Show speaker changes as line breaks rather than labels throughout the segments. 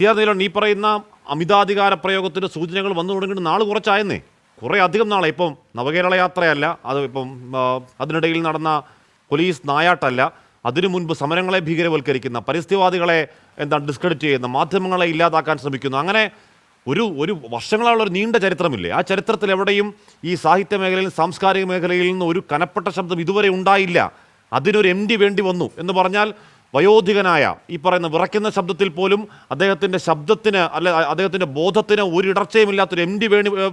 നീലൻ ഈ പറയുന്ന അമിതാധികാര പ്രയോഗത്തിന് സൂചനകൾ വന്നു തുടങ്ങിയിട്ട് നാൾ കുറച്ചായെന്നേ, കുറേ അധികം നാളെ. ഇപ്പം നവകേരള യാത്രയല്ല, അത് ഇപ്പം അതിനിടയിൽ നടന്ന പോലീസ് നായാട്ടല്ല, അതിനു മുൻപ് സമരങ്ങളെ ഭീകരവൽക്കരിക്കുന്ന, പരിസ്ഥിതിവാദികളെ ഡിസ്ക്രെഡിറ്റ് ചെയ്യുന്ന, മാധ്യമങ്ങളെ ഇല്ലാതാക്കാൻ ശ്രമിക്കുന്നു, അങ്ങനെ ഒരു വർഷങ്ങളുള്ള ഒരു നീണ്ട ചരിത്രമില്ലേ? ആ ചരിത്രത്തിൽ എവിടെയും ഈ സാഹിത്യ മേഖലയിൽ, സാംസ്കാരിക മേഖലയിൽ നിന്ന് ഒരു കനപ്പെട്ട ശബ്ദം ഇതുവരെ ഉണ്ടായില്ല. അതിനൊരു MD വേണ്ടി വന്നു എന്ന് പറഞ്ഞാൽ വയോധികനായ ഈ പറയുന്ന വിറയ്ക്കുന്ന ശബ്ദത്തിൽ പോലും അദ്ദേഹത്തിൻ്റെ ശബ്ദത്തിന് അദ്ദേഹത്തിൻ്റെ ബോധത്തിന് ഒരു ഇടർച്ചയുമില്ലാത്തൊരു MD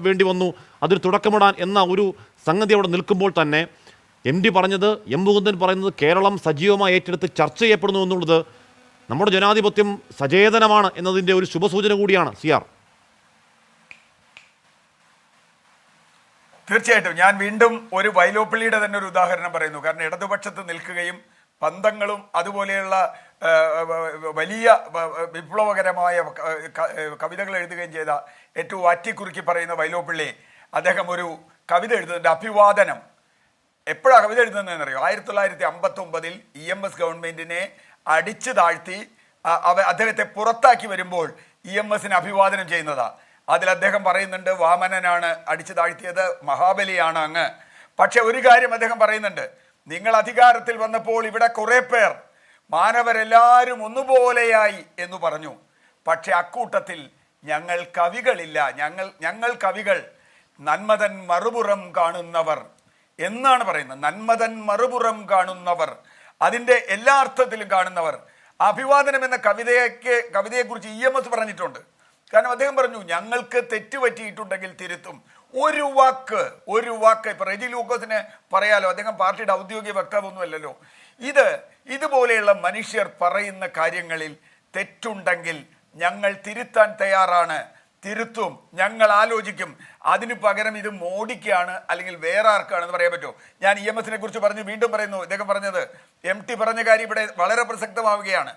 വേണ്ടി വന്നു അതിന് തുടക്കമിടാൻ എന്ന ഒരു സംഗതി അവിടെ നിൽക്കുമ്പോൾ തന്നെ MD പറഞ്ഞത്, എം മുകുന്ദൻ പറയുന്നത് കേരളം സജീവമായി ഏറ്റെടുത്ത് ചർച്ച ചെയ്യപ്പെടുന്നു എന്നുള്ളത് നമ്മുടെ ജനാധിപത്യം സചേതനമാണ് എന്നതിൻ്റെ ഒരു ശുഭസൂചന കൂടിയാണ്. CR
തീർച്ചയായിട്ടും ഞാൻ വീണ്ടും ഒരു വൈലോപ്പിള്ളിയുടെ തന്നെ ഒരു ഉദാഹരണം പറയുന്നു. കാരണം ഇടതുപക്ഷത്ത് നിൽക്കുകയും പന്തങ്ങളും അതുപോലെയുള്ള വലിയ വിപ്ലവകരമായ കവിതകൾ എഴുതുകയും ചെയ്ത ഏറ്റവും വാറ്റിക്കുറുക്കി പറയുന്ന വൈലോപ്പിള്ളി, അദ്ദേഹം ഒരു കവിത എഴുതുന്നുണ്ട്, അഭിവാദനം. എപ്പോഴാണ് കവിത എഴുതുന്നതെന്നറിയോ? 1959 EMS ഗവൺമെന്റിനെ അടിച്ചു താഴ്ത്തി അദ്ദേഹത്തെ പുറത്താക്കി വരുമ്പോൾ EMSന് അഭിവാദനം ചെയ്യുന്നതാ. അതിൽ അദ്ദേഹം പറയുന്നുണ്ട്, വാമനനാണ് അടിച്ചു താഴ്ത്തിയത്, മഹാബലിയാണ് അങ്ങ്. പക്ഷെ ഒരു കാര്യം അദ്ദേഹം പറയുന്നുണ്ട്, നിങ്ങൾ അധികാരത്തിൽ വന്നപ്പോൾ ഇവിടെ കുറെ പേർ മാനവരെല്ലാവരും ഒന്നുപോലെയായി എന്ന് പറഞ്ഞു. പക്ഷെ അക്കൂട്ടത്തിൽ ഞങ്ങൾ കവികളില്ല, ഞങ്ങൾ കവികൾ നന്മതൻ മറുപുറം കാണുന്നവർ എന്നാണ് പറയുന്നത്. നന്മതൻ മറുപുറം കാണുന്നവർ, അതിൻ്റെ എല്ലാ അർത്ഥത്തിലും കാണുന്നവർ. അഭിവാദനം എന്ന കവിതയെക്കുറിച്ച് EMS പറഞ്ഞിട്ടുണ്ട്. കാരണം അദ്ദേഹം പറഞ്ഞു, ഞങ്ങൾക്ക് തെറ്റുപറ്റിയിട്ടുണ്ടെങ്കിൽ തിരുത്തും. ഒരു വാക്ക് ഇപ്പൊ റെജി ലൂക്കോസിനെ പറയാലോ, അദ്ദേഹം പാർട്ടിയുടെ ഔദ്യോഗിക വക്താവൊന്നുമല്ലല്ലോ. ഇതുപോലെയുള്ള മനുഷ്യർ പറയുന്ന കാര്യങ്ങളിൽ തെറ്റുണ്ടെങ്കിൽ ഞങ്ങൾ തിരുത്താൻ തയ്യാറാണ്, തിരുത്തും, ഞങ്ങൾ ആലോചിക്കും. അതിനു പകരം ഇത് മോഡിക്കാണ് അല്ലെങ്കിൽ വേറെ ആർക്കാണെന്ന് പറയാൻ പറ്റുമോ? ഞാൻ EMSനെ കുറിച്ച് പറഞ്ഞു, വീണ്ടും പറയുന്നു, ഇദ്ദേഹം പറഞ്ഞത്, MT പറഞ്ഞ കാര്യം ഇവിടെ വളരെ പ്രസക്തമാവുകയാണ്.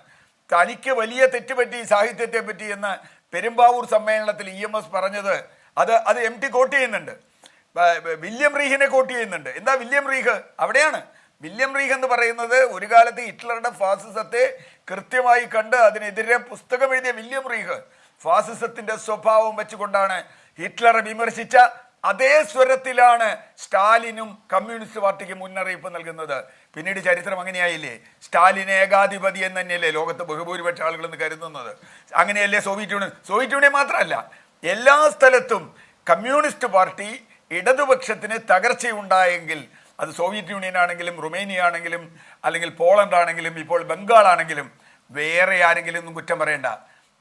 തനിക്ക് വലിയ തെറ്റുപറ്റി സാഹിത്യത്തെ പറ്റി എന്ന് പെരുമ്പാവൂർ സമ്മേളനത്തിൽ EMS പറഞ്ഞത് അത് MT കോട്ട് ചെയ്യുന്നുണ്ട്. വില്യം റീഹിനെ കോട്ട് ചെയ്യുന്നുണ്ട്. എന്താ വില്യം റീഹ്? അവിടെയാണ് വില്യം റീഹ് എന്ന് പറയുന്നത് ഒരു കാലത്ത് ഹിറ്റ്ലറുടെ ഫാസിസത്തെ കൃത്യമായി കണ്ട് അതിനെതിരെ പുസ്തകം എഴുതിയ വില്യം റീഹ് ഫാസിസത്തിന്റെ സ്വഭാവം വെച്ചുകൊണ്ടാണ് ഹിറ്റ്ലറെ വിമർശിച്ച അതേ സ്വരത്തിലാണ് സ്റ്റാലിനും കമ്മ്യൂണിസ്റ്റ് പാർട്ടിക്ക് മുന്നറിയിപ്പ് നൽകുന്നത്. പിന്നീട് ചരിത്രം അങ്ങനെയായില്ലേ? സ്റ്റാലിൻ ഏകാധിപതി എന്ന് തന്നെയല്ലേ ലോകത്ത് ബഹുഭൂരിപക്ഷ ആളുകളെന്ന് കരുതുന്നത്? അങ്ങനെയല്ലേ സോവിയറ്റ് യൂണിയൻ മാത്രമല്ല, എല്ലാ സ്ഥലത്തും കമ്മ്യൂണിസ്റ്റ് പാർട്ടി ഇടതുപക്ഷത്തിന് തകർച്ചയുണ്ടായെങ്കിൽ, അത് സോവിയറ്റ് യൂണിയൻ ആണെങ്കിലും റുമേനിയ ആണെങ്കിലും അല്ലെങ്കിൽ പോളണ്ട് ആണെങ്കിലും ഇപ്പോൾ ബംഗാൾ ആണെങ്കിലും വേറെ ആരെങ്കിലും ഒന്നും കുറ്റം പറയേണ്ട,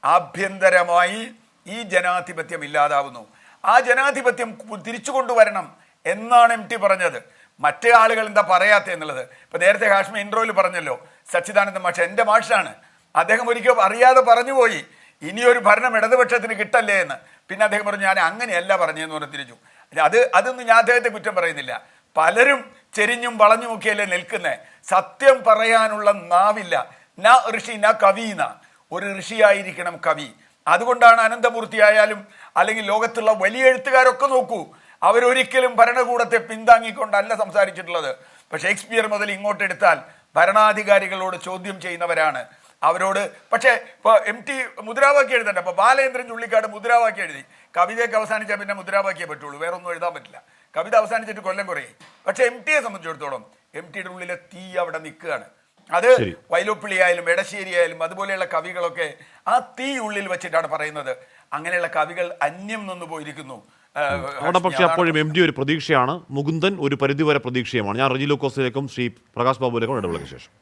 ആഭ്യന്തരമായി ഈ ജനാധിപത്യം ഇല്ലാതാവുന്നു. ആ ജനാധിപത്യം തിരിച്ചു കൊണ്ടുവരണം എന്നാണ് MT പറഞ്ഞത്. മറ്റേ ആളുകൾ എന്താ പറയാത്ത എന്നുള്ളത്. ഇപ്പൊ നേരത്തെ ഹാഷ്മി ഇൻട്രോയിൽ പറഞ്ഞല്ലോ, സച്ചിദാനന്ദ മാഷ് എൻ്റെ മാഷാണ്, അദ്ദേഹം ഒരിക്കലും അറിയാതെ പറഞ്ഞുപോയി ഇനിയൊരു ഭരണം ഇടതുപക്ഷത്തിന് കിട്ടല്ലേ എന്ന്. പിന്നെ അദ്ദേഹം പറഞ്ഞു, ഞാൻ അങ്ങനെയല്ല പറഞ്ഞതെന്ന് പറഞ്ഞ് തിരിച്ചു. അതൊന്നും ഞാൻ അദ്ദേഹത്തെ കുറ്റം പറയുന്നില്ല. പലരും ചെരിഞ്ഞും വളഞ്ഞുമൊക്കെയല്ലേ നിൽക്കുന്നത്. സത്യം പറയാനുള്ള നാവില്ല. ന ഋഷി ന കവീന, ഒരു ഋഷിയായിരിക്കണം കവി. അതുകൊണ്ടാണ് അനന്തമൂർത്തിയായാലും അല്ലെങ്കിൽ ലോകത്തുള്ള വലിയ എഴുത്തുകാരൊക്കെ നോക്കൂ, അവരൊരിക്കലും ഭരണകൂടത്തെ പിന്താങ്ങിക്കൊണ്ടല്ല സംസാരിച്ചിട്ടുള്ളത്. പക്ഷെ ഷേക്സ്പിയർ മുതൽ ഇങ്ങോട്ട് എടുത്താൽ ഭരണാധികാരികളോട് ചോദ്യം ചെയ്യുന്നവരാണ് അവരോട്. പക്ഷേ ഇപ്പോൾ MT മുദ്രാവാക്യം എഴുതണ്ട. അപ്പോൾ ബാലേന്ദ്രൻ ചുള്ളിക്കാട് മുദ്രാവാക്യം എഴുതി, കവിതയൊക്കെ അവസാനിച്ചാൽ പിന്നെ മുദ്രാവാക്യേ പറ്റുള്ളൂ, വേറെ ഒന്നും എഴുതാൻ പറ്റില്ല. കവിത അവസാനിച്ചിട്ട് കൊല്ലം കുറയും. പക്ഷെ MTയെ സംബന്ധിച്ചിടത്തോളം MTയുടെ ഉള്ളിലെ തീ അവിടെ നിൽക്കുകയാണ്. അത് വൈലോപ്പിള്ളി ആയാലും എടശ്ശേരി ആയാലും അതുപോലെയുള്ള കവികളൊക്കെ ആ തീ ഉള്ളിൽ വെച്ചിട്ടാണ് പറയുന്നത്. അങ്ങനെയുള്ള കവികൾ അന്യം നിന്ന് പോയിരിക്കുന്നു
അവിടെ. പക്ഷേ അപ്പോഴും MD ഒരു പ്രതീക്ഷയാണ്, മുകുന്ദൻ ഒരു പരിധിവരെ പ്രതീക്ഷയുമാണ്. ഞാൻ റെജി ലൂക്കോസിലേക്കും ശ്രീ പ്രകാശ് ബാബുവിലേക്കും ഇടവേളയ്ക്ക് ശേഷം